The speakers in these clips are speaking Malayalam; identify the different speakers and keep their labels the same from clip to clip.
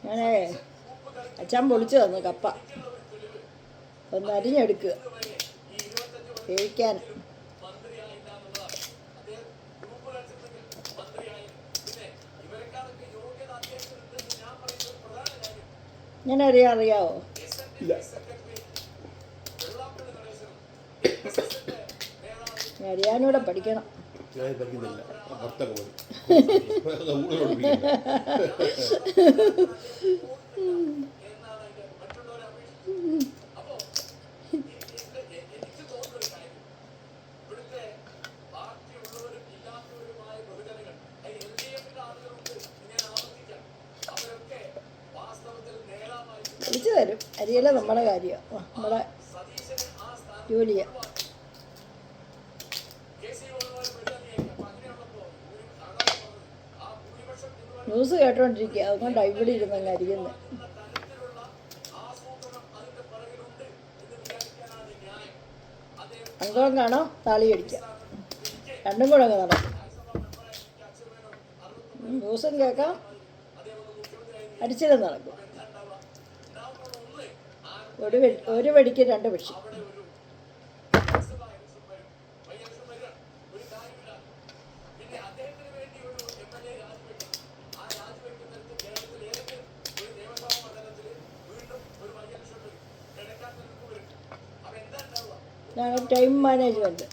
Speaker 1: അങ്ങനെ അച്ഛൻ പൊളിച്ചു തന്നു കപ്പ. ഒന്ന് അരിഞ്ഞെടുക്കുക വേവിക്കാൻ. ഇങ്ങനെ അറിയാവോ? അറിയാനൂടെ പഠിക്കണം. പഠിച്ചു തരും. അരിയല നമ്മുടെ കാര്യമാണ്, നമ്മുടെ ജോലിയാണ്. ന്യൂസ് കേട്ടോണ്ടിരിക്കുക, അതുകൊണ്ടാണ് ഇവിടെ ഇരുന്നങ്ങ് അരിയുന്നത്. അംഗം കാണാം, താളി അടിക്കാം, രണ്ടും കൂടെ അങ്ങ് നടക്കും. ന്യൂസും കേൾക്കാം, അടിച്ചിലും നടക്കും. ഒരു വെടിക്ക് രണ്ട് പക്ഷി. ഞങ്ങൾ ടൈം മാനേജ്മെൻറ്റ്.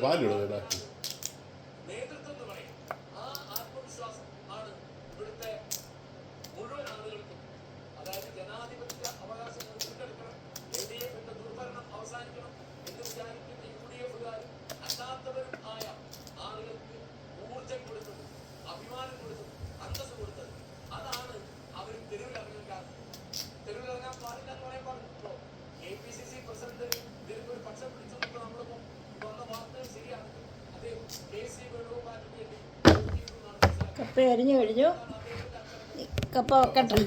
Speaker 2: പാലിടുന്നത്
Speaker 1: കപ്പ അരിഞ്ഞു കഴിഞ്ഞു. കപ്പ വെക്കട്ടെ.